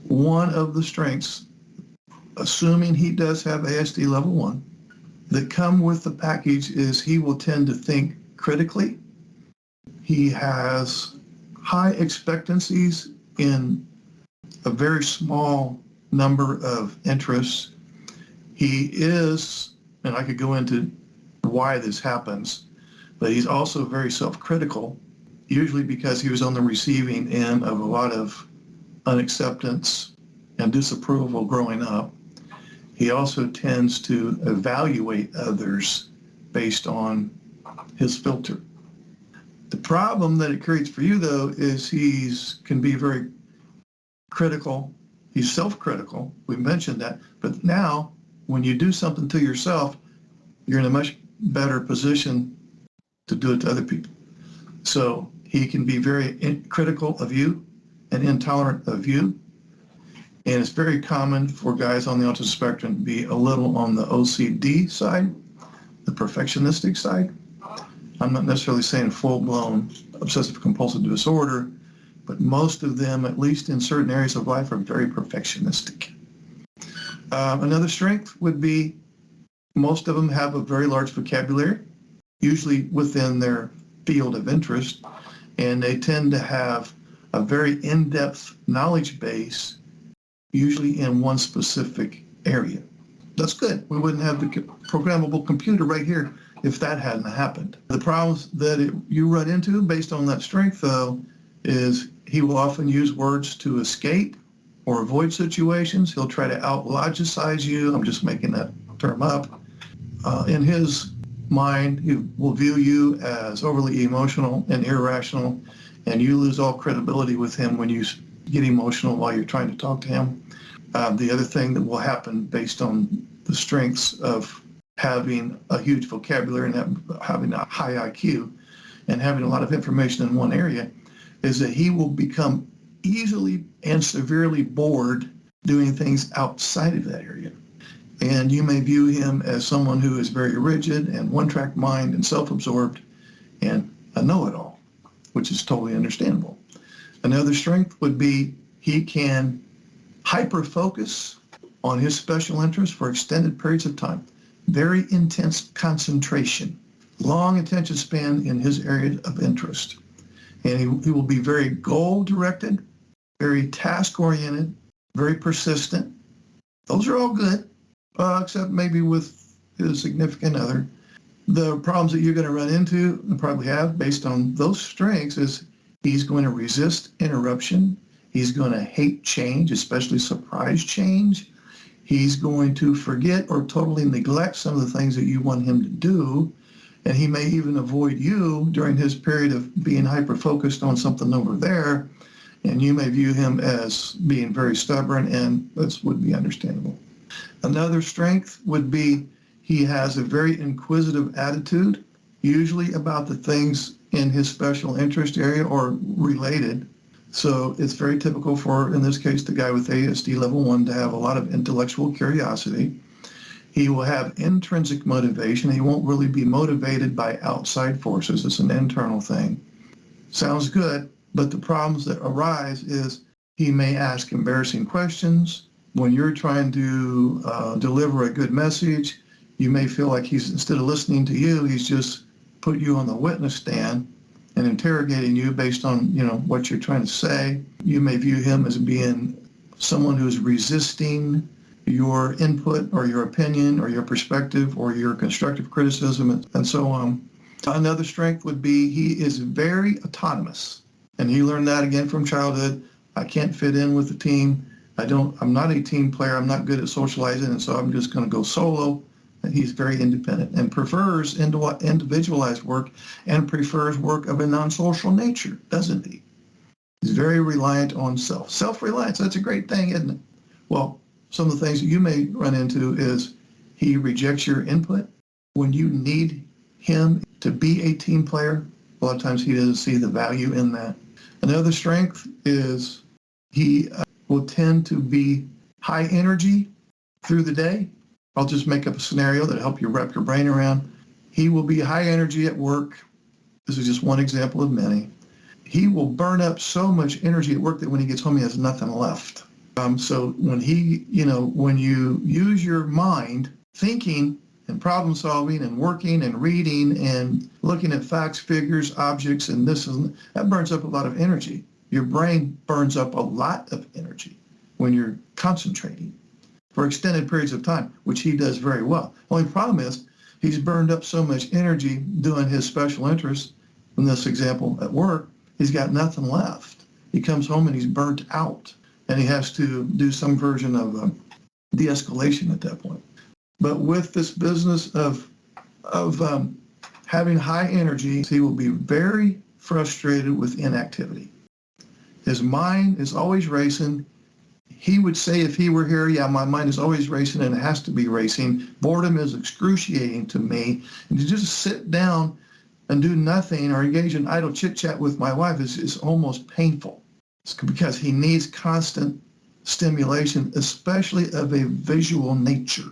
One of the strengths, assuming he does have ASD level 1, that come with the package is he will tend to think critically. He has high expectancies in a very small number of interests. He is, and I could go into why this happens, but he's also very self-critical, usually because he was on the receiving end of a lot of unacceptance and disapproval growing up. He also tends to evaluate others based on his filter. The problem that it creates for you, though, is he can be very critical. He's self-critical. We mentioned that. But now, when you do something to yourself, you're in a much better position to do it to other people. So he can be very critical of you and intolerant of you. And it's very common for guys on the autism spectrum to be a little on the OCD side, the perfectionistic side. I'm not necessarily saying full-blown obsessive compulsive disorder, but most of them, at least in certain areas of life, are very perfectionistic. Another strength would be most of them have a very large vocabulary, usually within their field of interest, and they tend to have a very in-depth knowledge base, usually in one specific area. That's good. We wouldn't have the programmable computer right here if that hadn't happened. The problems that you run into based on that strength, though, is he will often use words to escape or avoid situations. He'll try to outlogicize you. I'm just making that term up. In his mind, he will view you as overly emotional and irrational, and you lose all credibility with him when you get emotional while you're trying to talk to him. The other thing that will happen based on the strengths of having a huge vocabulary and having a high IQ and having a lot of information in one area is that he will become easily and severely bored doing things outside of that area. And you may view him as someone who is very rigid and one-track mind and self-absorbed and a know-it-all, which is totally understandable. Another strength would be he can hyper-focus on his special interests for extended periods of time. Very intense concentration, long attention span in his area of interest. And he will be very goal-directed, very task-oriented, very persistent. Those are all good, except maybe with his significant other. The problems that you're going to run into and probably have based on those strengths is he's going to resist interruption. He's going to hate change, especially surprise change. He's going to forget or totally neglect some of the things that you want him to do. And he may even avoid you during his period of being hyper-focused on something over there. And you may view him as being very stubborn, and this would be understandable. Another strength would be he has a very inquisitive attitude, usually about the things in his special interest area or related. So it's very typical for, in this case, the guy with ASD level 1 to have a lot of intellectual curiosity. He will have intrinsic motivation. He won't really be motivated by outside forces. It's an internal thing. Sounds good, but the problems that arise is he may ask embarrassing questions. When you're trying to deliver a good message, you may feel like he's, instead of listening to you, he's just put you on the witness stand and interrogating you based on, what you're trying to say. You may view him as being someone who's resisting your input or your opinion or your perspective or your constructive criticism and so on. Another strength would be he is very autonomous, and he learned that again from childhood. I can't fit in with the team. I'm not a team player. I'm not good at socializing, and so I'm just going to go solo. And he's very independent and prefers individualized work and prefers work of a non-social nature, doesn't he? He's very reliant on self. Self-reliance, that's a great thing, isn't it? Well, some of the things that you may run into is he rejects your input. When you need him to be a team player, a lot of times he doesn't see the value in that. Another strength is he will tend to be high energy through the day. I'll just make up a scenario that'll help you wrap your brain around. He will be high energy at work. This is just one example of many. He will burn up so much energy at work that when he gets home, he has nothing left. So when when you use your mind, thinking and problem solving and working and reading and looking at facts, figures, objects, and that burns up a lot of energy. Your brain burns up a lot of energy when you're concentrating for extended periods of time, which he does very well. Only problem is he's burned up so much energy doing his special interests, in this example at work, he's got nothing left. He comes home and he's burnt out, and he has to do some version of de-escalation at that point. But with this business of having high energy, he will be very frustrated with inactivity. His mind is always racing. He would say if he were here, yeah, my mind is always racing and it has to be racing. Boredom is excruciating to me. And to just sit down and do nothing or engage in idle chit-chat with my wife is almost painful. It's because he needs constant stimulation, especially of a visual nature.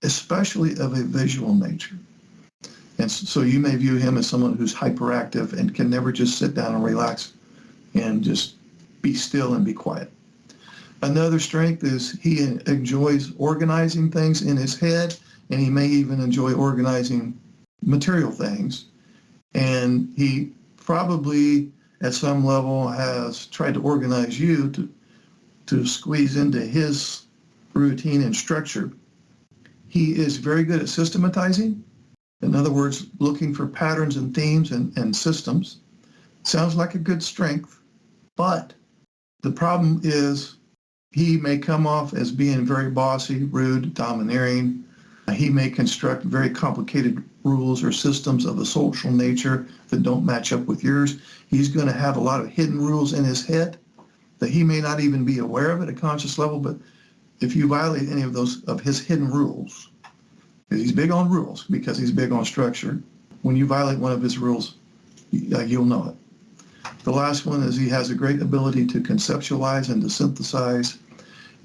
Especially of a visual nature. And so you may view him as someone who's hyperactive and can never just sit down and relax and just be still and be quiet. Another strength is he enjoys organizing things in his head, and he may even enjoy organizing material things. And he probably at some level has tried to organize you to squeeze into his routine and structure. He is very good at systematizing. In other words, looking for patterns and themes and systems. Sounds like a good strength, but the problem is he may come off as being very bossy, rude, domineering. He may construct very complicated rules or systems of a social nature that don't match up with yours. He's going to have a lot of hidden rules in his head that he may not even be aware of at a conscious level, but if you violate any of those of his hidden rules, he's big on rules because he's big on structure. When you violate one of his rules, you'll know it. The last one is he has a great ability to conceptualize and to synthesize.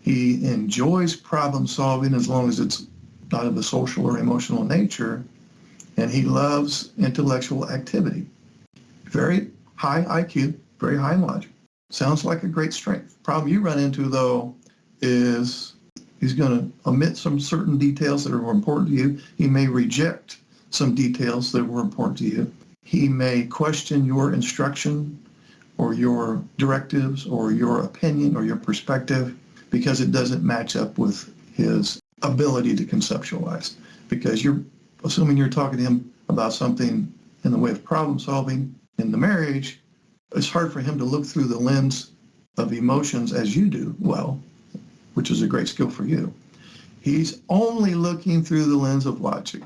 He enjoys problem solving as long as it's not of a social or emotional nature, and he loves intellectual activity. Very high IQ, very high in logic. Sounds like a great strength. Problem you run into, though, is he's going to omit some certain details that are important to you. He may reject some details that were important to you. He may question your instruction or your directives or your opinion or your perspective because it doesn't match up with his ability to conceptualize. Because you're assuming you're talking to him about something in the way of problem solving in the marriage, it's hard for him to look through the lens of emotions as you do well, which is a great skill for you. He's only looking through the lens of logic.